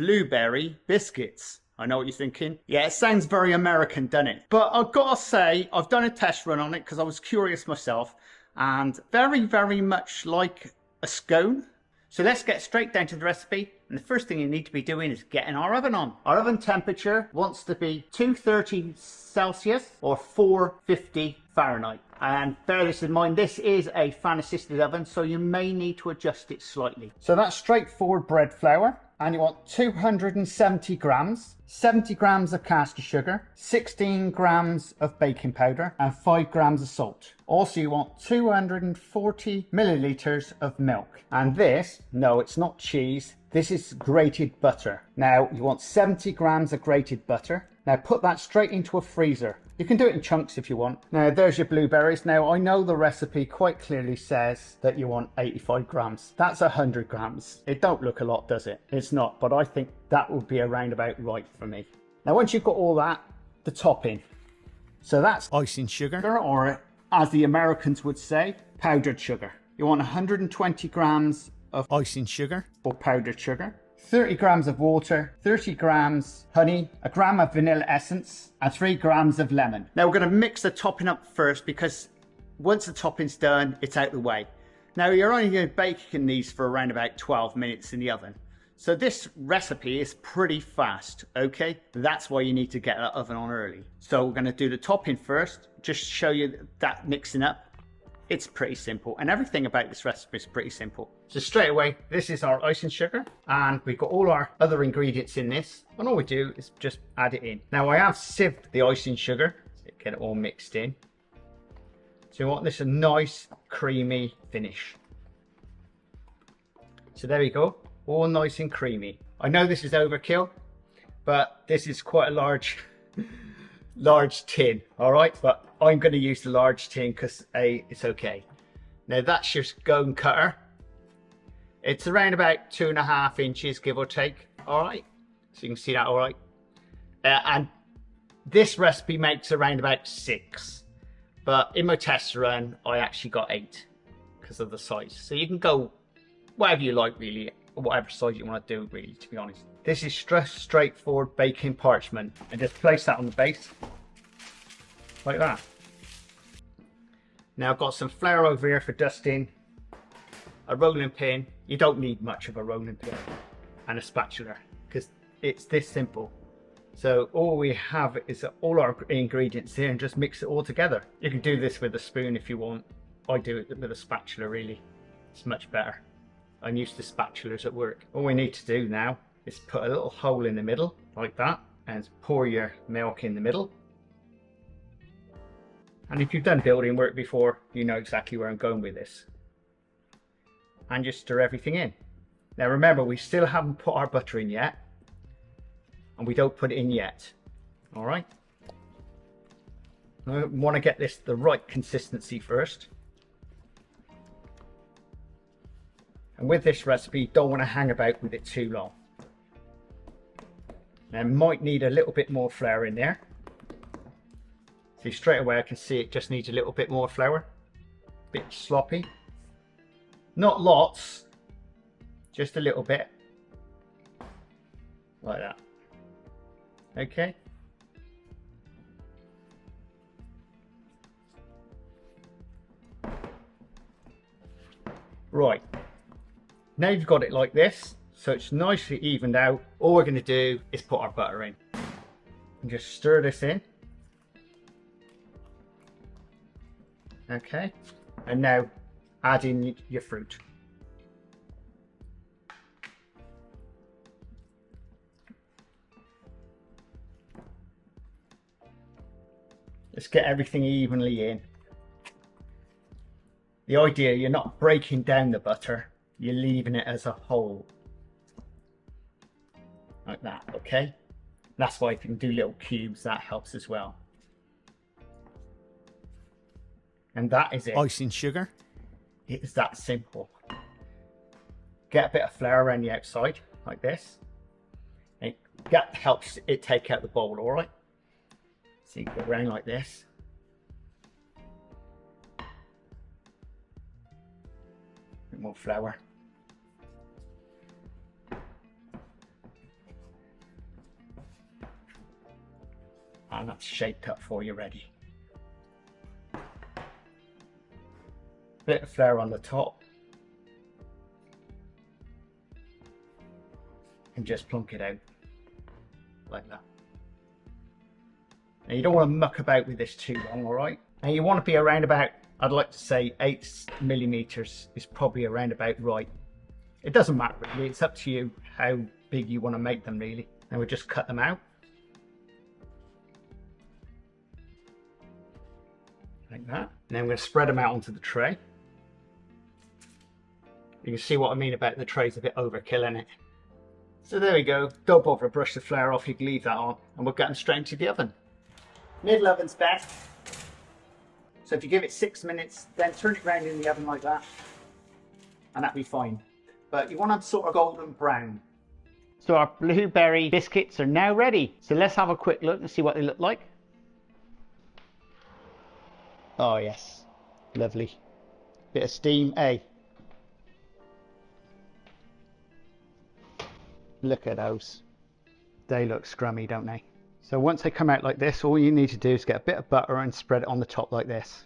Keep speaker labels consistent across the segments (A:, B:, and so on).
A: blueberry biscuits. I know what you're thinking. Yeah, it sounds very American, doesn't it? But I've got to say, I've done a test run on it because I was curious myself, and very, very much like a scone. So let's get straight down to the recipe. And the first thing you need to be doing is getting our oven on. Our oven temperature wants to be 230 Celsius or 450 Fahrenheit. And bear this in mind, this is a fan assisted oven, so you may need to adjust it slightly. So that's straightforward bread flour. And you want 270 grams, 70 grams of caster sugar, 16 grams of baking powder, and 5 grams of salt. Also, you want 240 milliliters of milk. And this, no, it's not cheese. This is grated butter. Now, you want 70 grams of grated butter. Now, put that straight into a freezer. You can do it in chunks if you want. Now, there's your blueberries. Now, I know the recipe quite clearly says that you want 85 grams. That's 100 grams. It don't look a lot, does it? It's not, but I think that would be around about right for me. Now, once you've got all that, the topping. So that's icing sugar, or as the Americans would say, powdered sugar. You want 120 grams of icing sugar or powdered sugar, 30 grams of water, 30 grams honey, a gram of vanilla essence, and 3 grams of lemon. Now we're going to mix the topping up first because once the topping's done, it's out of the way. Now you're only going to bake these for around about 12 minutes in the oven. So this recipe is pretty fast, okay? That's why you need to get that oven on early. So we're going to do the topping first, just show you that mixing up. It's pretty simple, and everything about this recipe is pretty simple. So straight away, this is our icing sugar, and we've got all our other ingredients in this, and all we do is just add it in. Now I have sieved the icing sugar, so get it all mixed in. So you want this a nice creamy finish. So there we go, all nice and creamy. I know this is overkill, but this is quite a large tin, all right? But I'm going to use the large tin because it's okay. Now that's your scone cutter. It's around about 2.5 inches, give or take, all right? So you can see that, all right? And this recipe makes around about 6, but in my test run, I actually got 8 because of the size. So you can go whatever you like, really, or whatever size you want to do, really, to be honest. This is straightforward baking parchment, and just place that on the base like that. Now I've got some flour over here for dusting, a rolling pin. You don't need much of a rolling pin, and a spatula because it's this simple. So all we have is all our ingredients here and just mix it all together. You can do this with a spoon if you want. I do it with a spatula, really. It's much better. I'm used to spatulas at work. All we need to do now is put a little hole in the middle like that and pour your milk in the middle. And if you've done building work before, you know exactly where I'm going with this. And just stir everything in. Now remember, we still haven't put our butter in yet. And we don't put it in yet. All right. I want to get this the right consistency first. And with this recipe, you don't want to hang about with it too long. Now might need a little bit more flour in there. See, straight away I can see it just needs a little bit more flour. A bit sloppy. Not lots, just a little bit. Like that. Okay. Right. Now you've got it like this, so it's nicely evened out. All we're going to do is put our butter in. And just stir this in. Okay, and now add in your fruit. Let's get everything evenly in. The idea, you're not breaking down the butter, you're leaving it as a whole. Like that, okay? That's why if you can do little cubes, that helps as well. And that is it. Icing sugar. It is that simple. Get a bit of flour around the outside, like this. And that helps it take out the bowl, all right? So you go around like this. A bit more flour. And that's shaped up for you ready. Bit of flair on the top. And just plonk it out like that. Now you don't want to muck about with this too long, all right? Now you want to be around about, I'd like to say 8mm is probably around about right. It doesn't matter really, it's up to you how big you want to make them really. Now we'll just cut them out. Like that. And then I'm going to spread them out onto the tray. You can see what I mean about the tray's a bit overkill, isn't it? So there we go. Don't bother, brush the flour off, you can leave that on, and we'll get them straight into the oven. Middle oven's best. So if you give it 6 minutes, then turn it round in the oven like that, and that'll be fine. But you want them sort of golden brown. So our blueberry biscuits are now ready. So let's have a quick look and see what they look like. Oh yes, lovely. Bit of steam, eh? Look at those. They look scrummy, don't they? So once they come out like this, all you need to do is get a bit of butter and spread it on the top like this.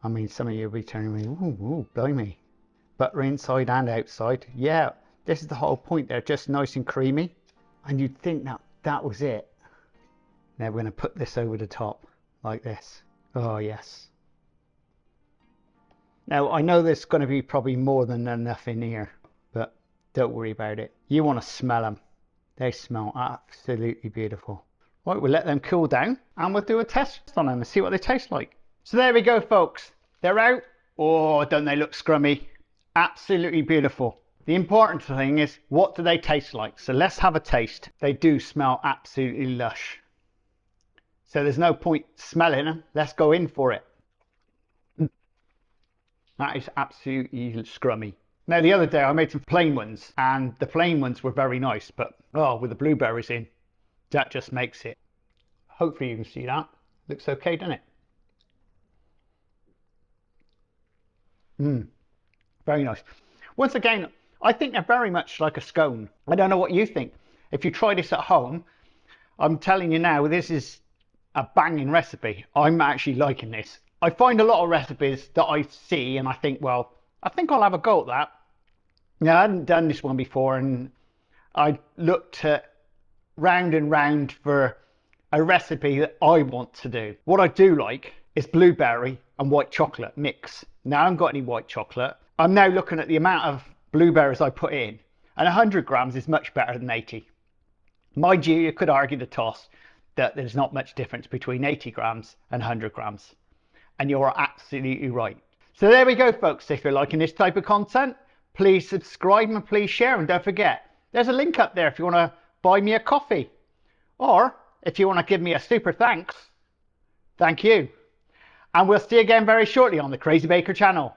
A: I mean, some of you will be turning me, ooh, blimey. Butter inside and outside. Yeah, this is the whole point. They're just nice and creamy. And you'd think that was it. Now we're going to put this over the top like this. Oh yes. Now I know there's going to be probably more than enough in here, but don't worry about it. You want to smell them. They smell absolutely beautiful. Right, we'll let them cool down and we'll do a test on them and see what they taste like. So there we go, folks. They're out. Oh, don't they look scrummy? Absolutely beautiful. The important thing is, what do they taste like? So let's have a taste. They do smell absolutely lush. So there's no point smelling them. Let's go in for it. That is absolutely scrummy. Now the other day I made some plain ones and the plain ones were very nice, but oh, with the blueberries in, that just makes it. Hopefully you can see that. Looks okay, doesn't it? Very nice. Once again, I think they're very much like a scone. I don't know what you think. If you try this at home, I'm telling you now, this is a banging recipe. I'm actually liking this. I find a lot of recipes that I see and I think, well, I think I'll have a go at that. Now, I hadn't done this one before and I looked at round and round for a recipe that I want to do. What I do like is blueberry and white chocolate mix. Now, I haven't got any white chocolate. I'm now looking at the amount of blueberries I put in, and 100 grams is much better than 80. Mind you, you could argue the toss that there's not much difference between 80 grams and 100 grams. And you're absolutely right. So there we go, folks. If you're liking this type of content, please subscribe and please share. And don't forget, there's a link up there if you want to buy me a coffee. Or if you want to give me a super thanks, thank you. And we'll see you again very shortly on the Crazy Baker channel.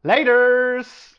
A: Laters!